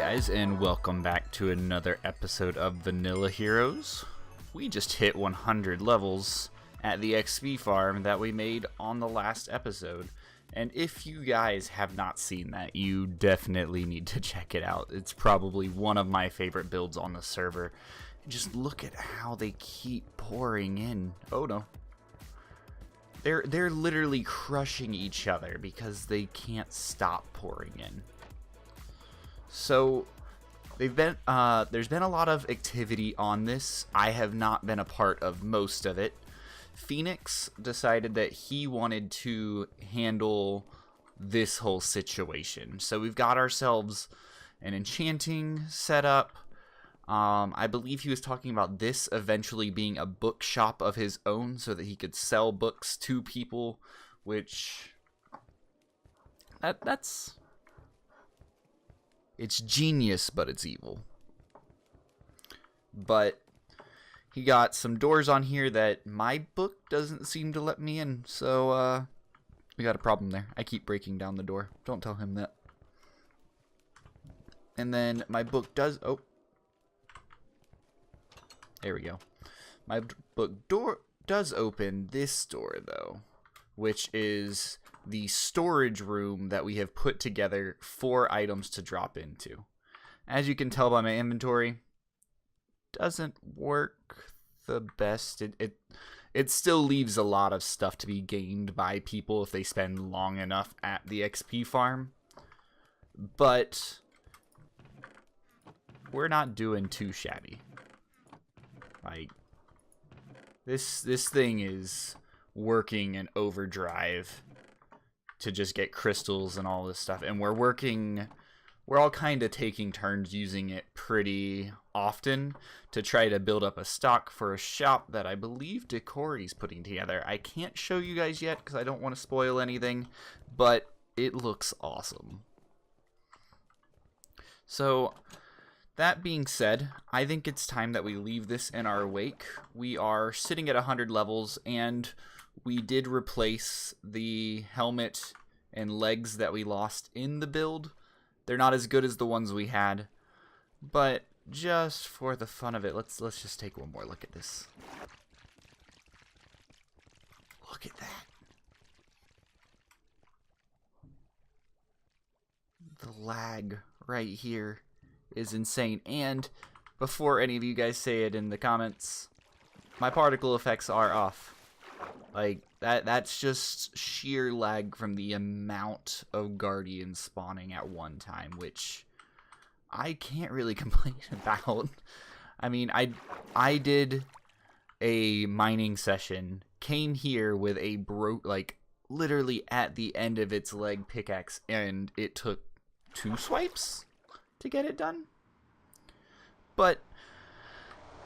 guys, and welcome back to another episode of Vanilla Heroes. We just hit 100 levels at the XP farm that we made on the last episode. And if you guys have not seen that, you definitely need to check it out. It's probably one of my favorite builds on the server. Just look at how they keep pouring in. Oh no. They're literally crushing each other because they can't stop pouring in. So there's been a lot of activity on this. I have not been a part of most of it. Phoenix decided that he wanted to handle this whole situation. So we've got ourselves an enchanting setup. I believe he was talking about this eventually being a bookshop of his own so that he could sell books to people, which that's it's genius, but it's evil. But he got some doors on here that my book doesn't seem to let me in, so we got a problem there. I keep breaking down the door. Don't tell him that. And then my book does... Oh. There we go. My book door does open this door, though, which is the storage room that we have put together for items to drop into. As you can tell by my inventory, doesn't work the best. It still leaves a lot of stuff to be gained by people if they spend long enough at the XP farm. But we're not doing too shabby. Like, this thing is working in overdrive to just get crystals and all this stuff, and we're all kind of taking turns using it pretty often to try to build up a stock for a shop that I believe Decori's putting together. I can't show you guys yet because I don't want to spoil anything, but it looks awesome. So that being said, I think it's time that we leave this in our wake. We are sitting at 100 levels, and we did replace the helmet and legs that we lost in the build. They're not as good as the ones we had, but just for the fun of it, let's just take one more look at this. Look at that. The lag right here is insane. And before any of you guys say it in the comments, my particle effects are off. Like, that's just sheer lag from the amount of guardians spawning at one time, which I can't really complain about. I mean, I did a mining session, came here with a literally at the end of its leg pickaxe, and it took 2 swipes to get it done. But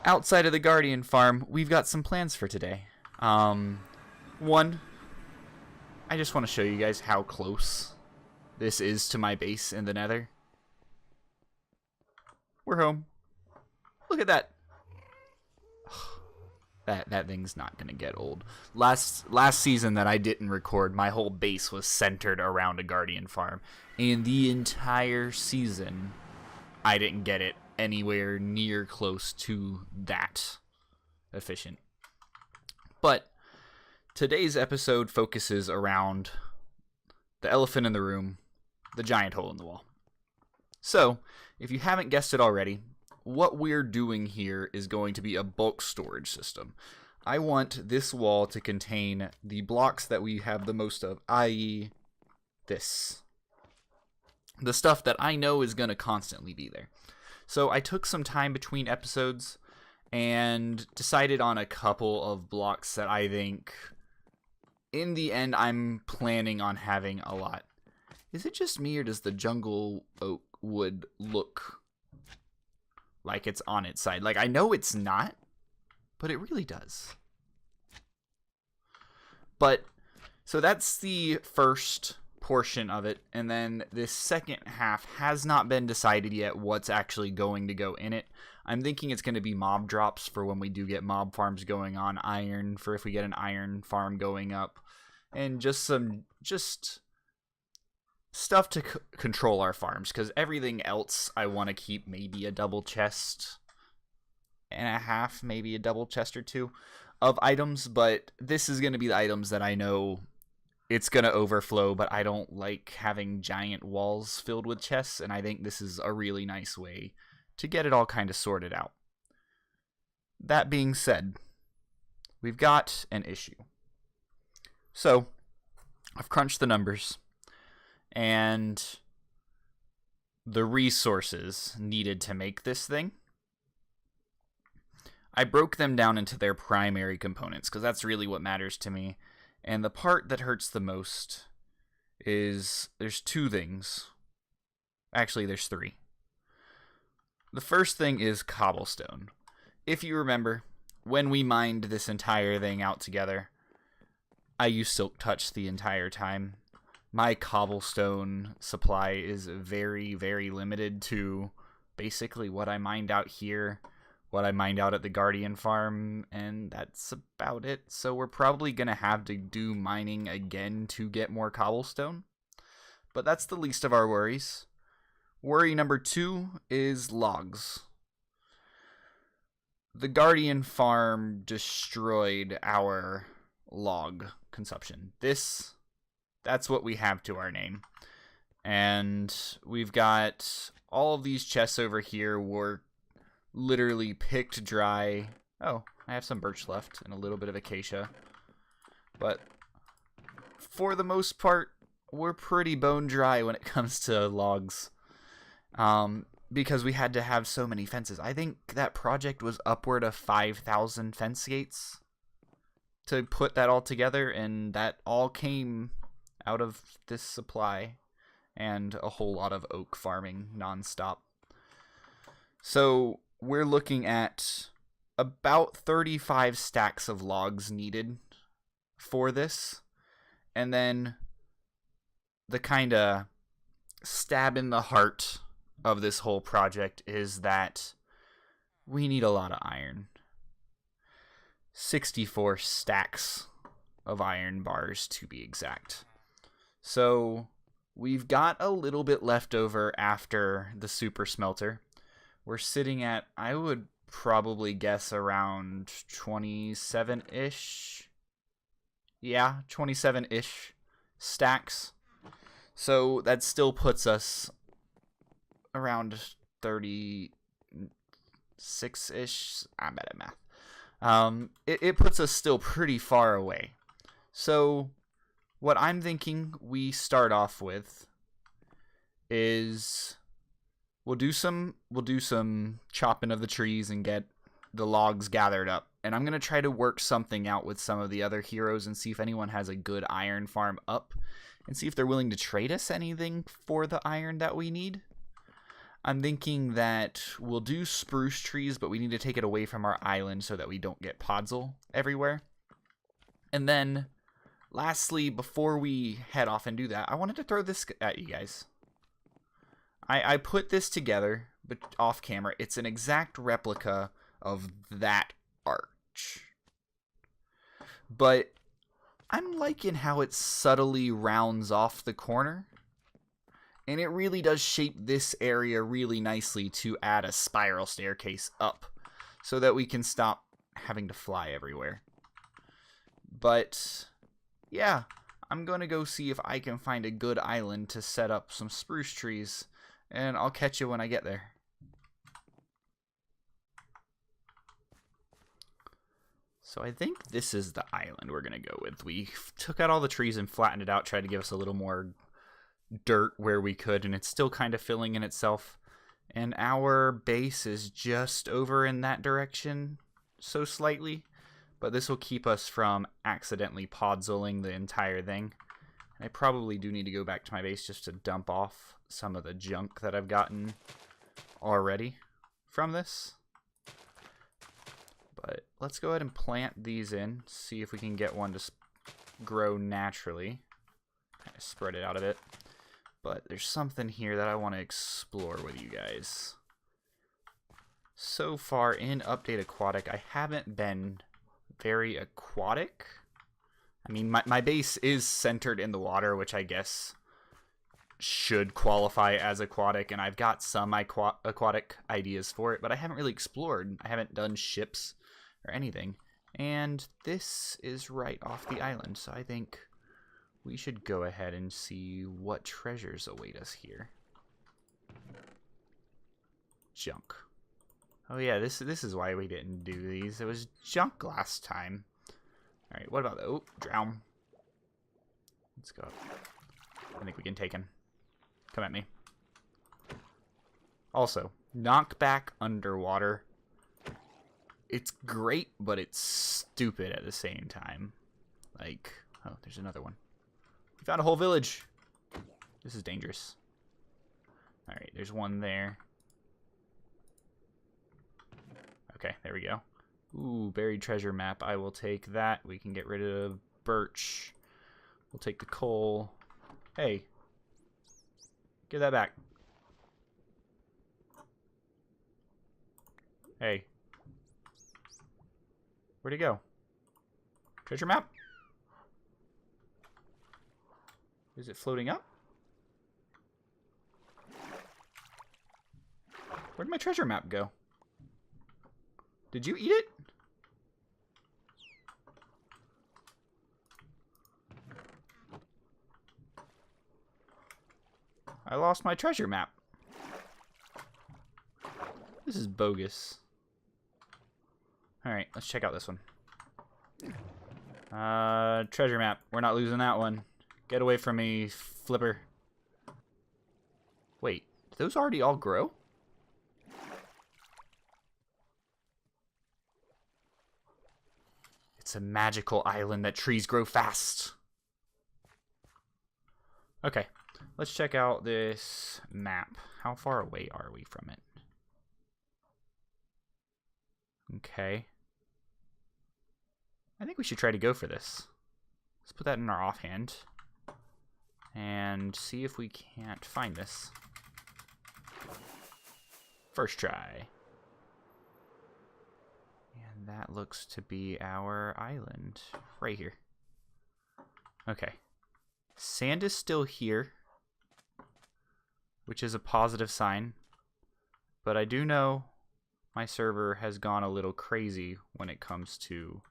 outside of the Guardian farm, we've got some plans for today. One, I just want to show you guys how close this is to my base in the Nether. We're home. Look at that. That thing's not gonna get old. Last season that I didn't record, my whole base was centered around a Guardian farm, and the entire season I didn't get it anywhere near close to that efficient. But today's episode focuses around the elephant in the room, the giant hole in the wall. So, if you haven't guessed it already, what we're doing here is going to be a bulk storage system. I want this wall to contain the blocks that we have the most of, i.e. this. The stuff that I know is going to constantly be there. So I took some time between episodes and decided on a couple of blocks that I think, in the end, I'm planning on having a lot. Is it just me, or does the jungle oak wood look like it's on its side? Like, I know it's not, but it really does. But, so that's the first portion of it, and then this second half has not been decided yet what's actually going to go in it. I'm thinking it's going to be mob drops for when we do get mob farms going on, iron for if we get an iron farm going up, and just stuff to control our farms, because everything else I want to keep maybe a double chest and a half, maybe a double chest or two of items, but this is going to be the items that I know it's going to overflow, but I don't like having giant walls filled with chests, and I think this is a really nice way to get it all kind of sorted out. That being said, we've got an issue. So, I've crunched the numbers, and the resources needed to make this thing. I broke them down into their primary components, because that's really what matters to me. And the part that hurts the most is there's two things. Actually, there's three. The first thing is cobblestone. If you remember, when we mined this entire thing out together, I used Silk Touch the entire time. My cobblestone supply is very, very limited to basically what I mined out here, what I mined out at the Guardian farm, and that's about it. So we're probably going to have to do mining again to get more cobblestone. But that's the least of our worries. Worry number 2 is logs. The Guardian farm destroyed our log consumption. That's what we have to our name. And we've got all of these chests over here were literally picked dry. Oh, I have some birch left and a little bit of acacia. But for the most part, we're pretty bone dry when it comes to logs. Because we had to have so many fences. I think that project was upward of 5,000 fence gates to put that all together, and that all came out of this supply and a whole lot of oak farming nonstop. So we're looking at about 35 stacks of logs needed for this, and then the kind of stab in the heart of this whole project is that we need a lot of iron. 64 stacks of iron bars to be exact. So we've got a little bit left over after the super smelter. We're sitting at, I would probably guess, around 27-ish. Yeah, 27-ish stacks. So that still puts us around 36-ish. I'm bad at math. It puts us still pretty far away. So what I'm thinking we start off with is we'll do some chopping of the trees and get the logs gathered up. And I'm going to try to work something out with some of the other heroes and see if anyone has a good iron farm up and see if they're willing to trade us anything for the iron that we need. I'm thinking that we'll do spruce trees, but we need to take it away from our island so that we don't get podzol everywhere. And then, lastly, before we head off and do that, I wanted to throw this at you guys. I put this together, but off camera. It's an exact replica of that arch. But I'm liking how it subtly rounds off the corner. And it really does shape this area really nicely to add a spiral staircase up so that we can stop having to fly everywhere. But yeah, I'm going to go see if I can find a good island to set up some spruce trees, and I'll catch you when I get there. So I think this is the island we're going to go with. We took out all the trees and flattened it out, tried to give us a little more dirt where we could, and it's still kind of filling in itself. And our base is just over in that direction, so slightly. But this will keep us from accidentally podzoling the entire thing. And I probably do need to go back to my base just to dump off some of the junk that I've gotten already from this. But let's go ahead and plant these in, see if we can get one to grow naturally. Kind of spread it out a bit. But there's something here that I want to explore with you guys. So far in Update Aquatic, I haven't been very aquatic. I mean, my base is centered in the water, which I guess should qualify as aquatic, and I've got some aquatic ideas for it, but I haven't really explored. I haven't done ships or anything. And this is right off the island, so I think we should go ahead and see what treasures await us here. Junk. Oh yeah, this is why we didn't do these. It was junk last time. Alright, what about the... Oh, drown. Let's go up. I think we can take him. Come at me. Also, knockback underwater. It's great, but it's stupid at the same time. Like, oh, there's another one. We found a whole village. This is dangerous. Alright, there's one there. Okay, there we go. Ooh, buried treasure map. I will take that. We can get rid of birch. We'll take the coal. Hey. Give that back. Hey. Where'd he go? Treasure map? Is it floating up? Where'd my treasure map go? Did you eat it? I lost my treasure map. This is bogus. Alright, let's check out this one. Treasure map. We're not losing that one. Get away from me, Flipper. Wait, did those already all grow? It's a magical island that trees grow fast. Okay, let's check out this map. How far away are we from it? Okay. I think we should try to go for this. Let's put that in our offhand. And see if we can't find this. First try. And that looks to be our island. Right here. Okay. Sand is still here, which is a positive sign. But I do know my server has gone a little crazy when it comes to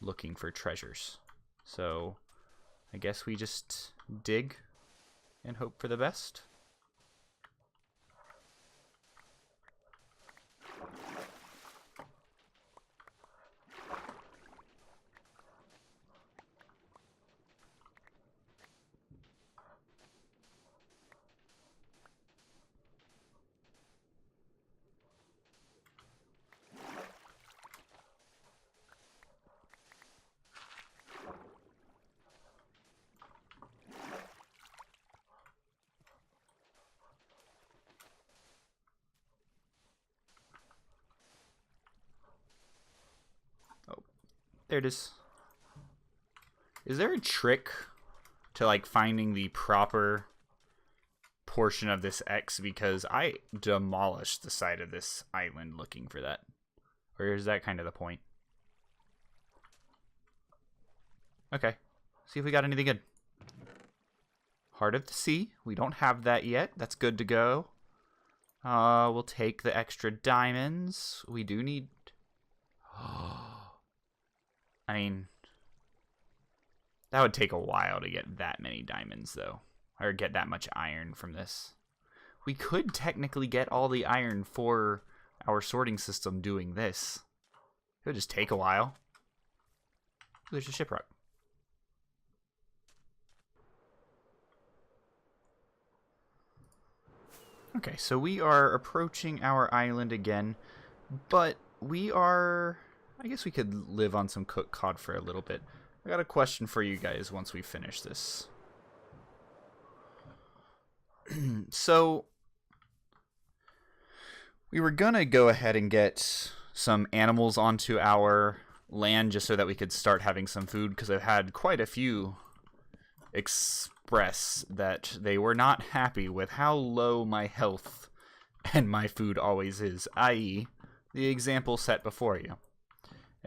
looking for treasures. So I guess we just dig and hope for the best. There it is. Is there a trick to like finding the proper portion of this X? Because I demolished the side of this island looking for that. Or is that kind of the point? Okay. See if we got anything good. Heart of the Sea. We don't have that yet. That's good to go. We'll take the extra diamonds. We do need... I mean, that would take a while to get that many diamonds, though. Or get that much iron from this. We could technically get all the iron for our sorting system doing this. It would just take a while. There's a shipwreck. Okay, so we are approaching our island again, but we are... I guess we could live on some cooked cod for a little bit. I got a question for you guys once we finish this. So, we were gonna go ahead and get some animals onto our land just so that we could start having some food, because I've had quite a few express that they were not happy with how low my health and my food always is, i.e., the example set before you.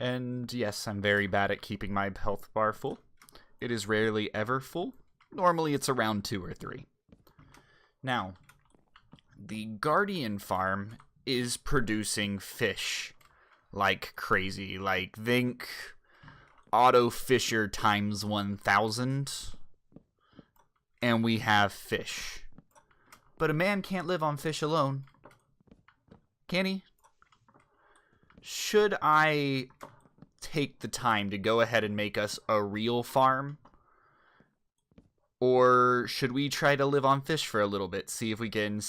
And yes, I'm very bad at keeping my health bar full. It is rarely ever full. Normally it's around 2 or 3. Now, the Guardian farm is producing fish like crazy. Like, think Auto Fisher times 1,000, and we have fish. But a man can't live on fish alone, can he? Should I take the time to go ahead and make us a real farm? Or should we try to live on fish for a little bit, see if we can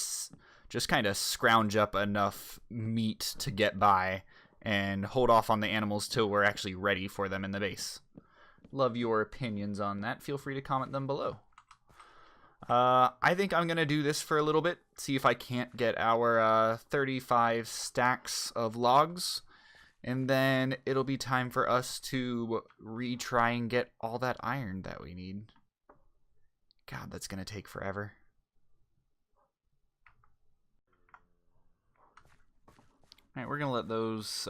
just kind of scrounge up enough meat to get by and hold off on the animals till we're actually ready for them in the base? Love your opinions on that. Feel free to comment them below. I think I'm going to do this for a little bit, see if I can't get our 35 stacks of logs, and then it'll be time for us to retry and get all that iron that we need. God, that's going to take forever. Alright, we're going to let those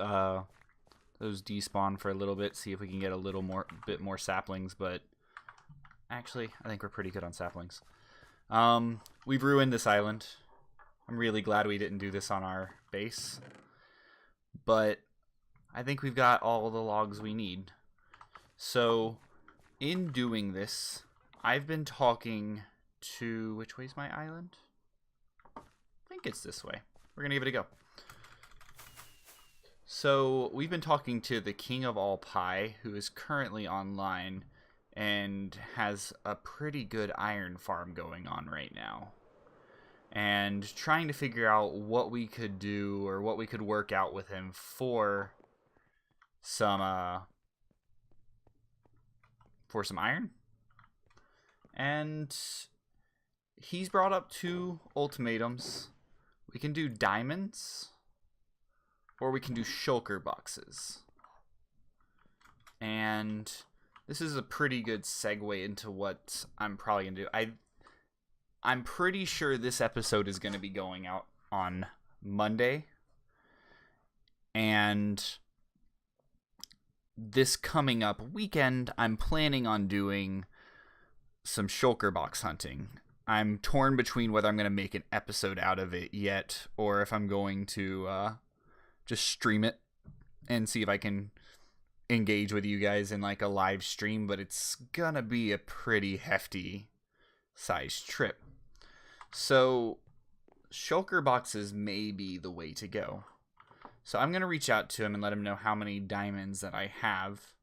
despawn for a little bit, see if we can get a little bit more saplings, but actually, I think we're pretty good on saplings. We've ruined this island. I'm really glad we didn't do this on our base, but I think we've got all the logs we need. So, in doing this, I've been talking to... Which way's my island? I think it's this way. We're going to give it a go. So, we've been talking to the King of All Pie, who is currently online and has a pretty good iron farm going on right now. And trying to figure out what we could do or what we could work out with him for some iron. And he's brought up 2 ultimatums. We can do diamonds, or we can do shulker boxes. And this is a pretty good segue into what I'm probably going to do. I'm pretty sure this episode is going to be going out on Monday. And this coming up weekend, I'm planning on doing some shulker box hunting. I'm torn between whether I'm going to make an episode out of it yet, or if I'm going to just stream it and see if I can engage with you guys in like a live stream, but it's gonna be a pretty hefty sized trip. So shulker boxes may be the way to go. So I'm gonna reach out to him and let him know how many diamonds that I have,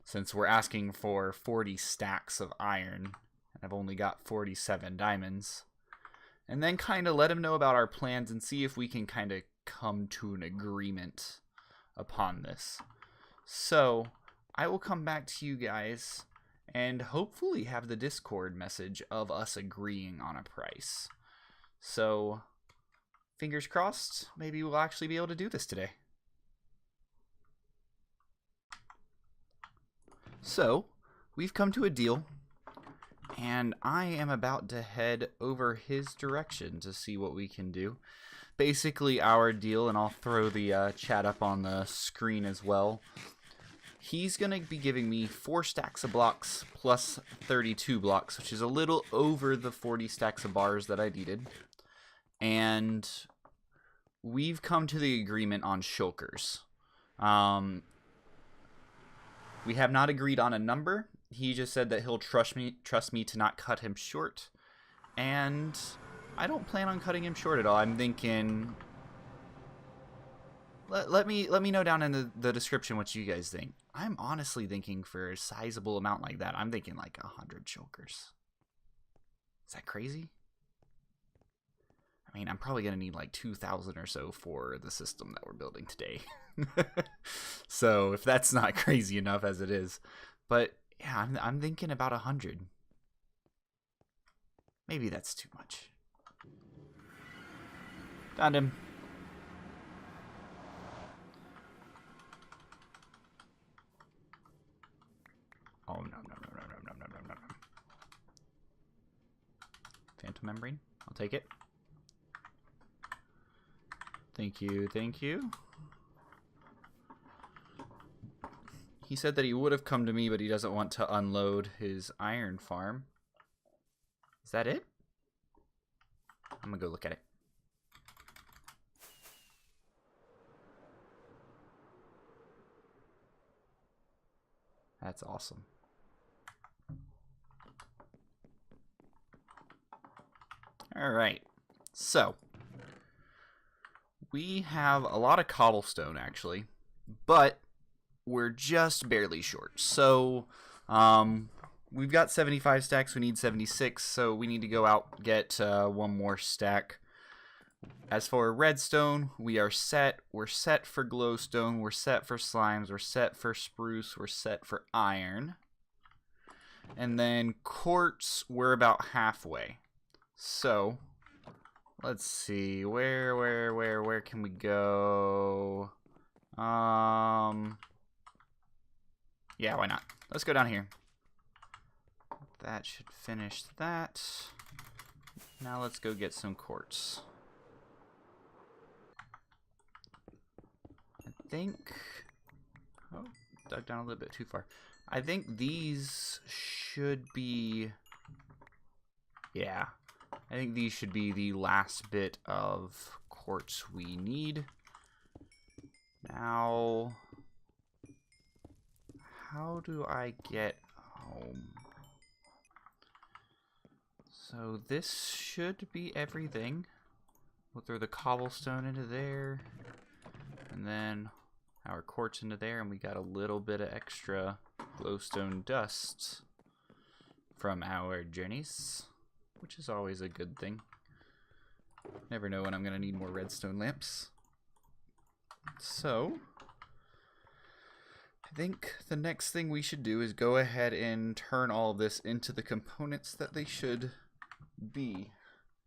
since we're asking for 40 stacks of iron and I've only got 47 diamonds, and then kind of let him know about our plans and see if we can kind of come to an agreement upon this. So I will come back to you guys and hopefully have the Discord message of us agreeing on a price. So fingers crossed, maybe we'll actually be able to do this today. So we've come to a deal, and I am about to head over his direction to see what we can do. Basically our deal, and I'll throw the chat up on the screen as well. He's going to be giving me 4 stacks of blocks plus 32 blocks, which is a little over the 40 stacks of bars that I needed. And we've come to the agreement on shulkers. We have not agreed on a number. He just said that he'll trust me to not cut him short. And I don't plan on cutting him short at all. I'm thinking... Let me know down in the description what you guys think. I'm honestly thinking for a sizable amount like that, I'm thinking like 100 shulkers. Is that crazy? I mean, I'm probably going to need like 2,000 or so for the system that we're building today. So if that's not crazy enough as it is. But yeah, I'm thinking about 100. Maybe that's too much. Found him. Oh, no. Phantom membrane. I'll take it. Thank you. He said that he would have come to me, but he doesn't want to unload his iron farm. Is that it? I'm gonna go look at it. That's awesome. All right. So, we have a lot of cobblestone, actually, but we're just barely short. So, we've got 75 stacks. We need 76, so we need to go out get one more stack. As for redstone, we are set. We're set for glowstone. We're set for slimes. We're set for spruce. We're set for iron. And then quartz, we're about halfway. So, let's see. Where can we go? Yeah, why not? Let's go down here. That should finish that. Now let's go get some quartz. I think... Oh, dug down a little bit too far. I think these should be... Yeah. I think these should be the last bit of quartz we need. Now... How do I get home? So this should be everything. We'll throw the cobblestone into there. And then our quartz into there. And we got a little bit of extra glowstone dust from our journeys, which is always a good thing. Never know when I'm going to need more redstone lamps. So... I think the next thing we should do is go ahead and turn all of this into the components that they should be.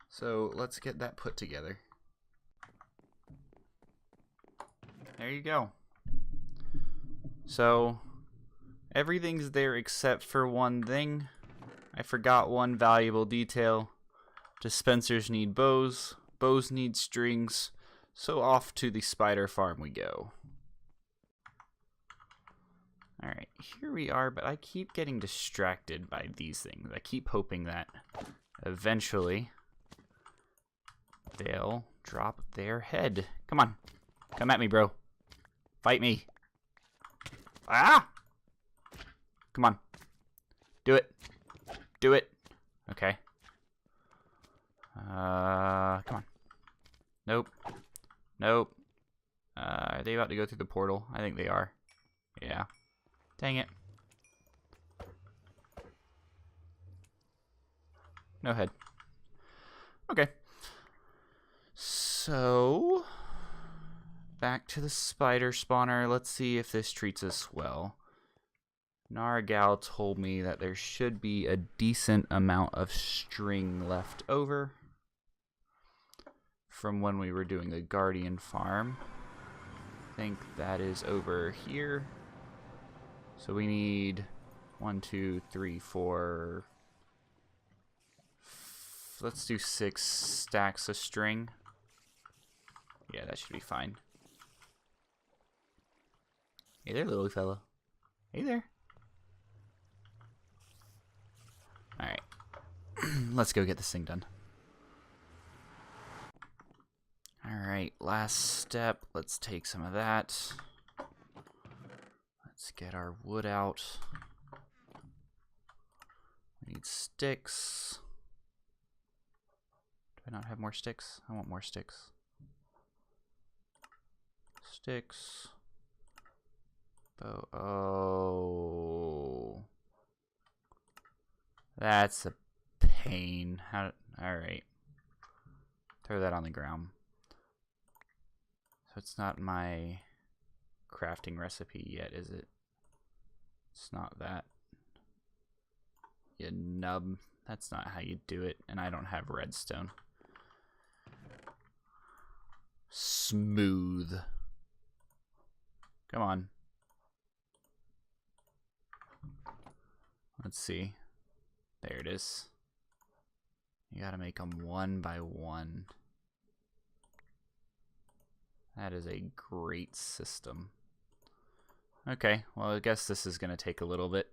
So let's get that put together. There you go. So everything's there except for one thing. I forgot one valuable detail. Dispensers need bows. Bows need strings. So off to the spider farm we go. Alright, here we are, but I keep getting distracted by these things. I keep hoping that eventually they'll drop their head. Come on. Come at me, bro. Fight me. Ah! Come on. Do it. Do it. Okay. Come on. Nope. Nope. Are they about to go through the portal? I think they are. Yeah. Dang it. No head. Okay. So, back to the spider spawner. Let's see if this treats us well. Naragal told me that there should be a decent amount of string left over from when we were doing the Guardian farm. I think that is over here. So we need 1, 2, 3, 4. Let's do 6 stacks of string. Yeah, that should be fine. Hey there, little fella. Hey there. Alright. Let's go get this thing done. Alright, last step. Let's take some of that. Let's get our wood out. We need sticks. Do I not have more sticks? I want more sticks. Sticks. Oh. That's a pain. Alright. Throw that on the ground. So it's not my crafting recipe yet, is it? It's not that. You nub. That's not how you do it. And I don't have redstone. Smooth. Come on. Let's see. There it is. You gotta make them one by one. That is a great system. Okay, well, I guess this is gonna take a little bit.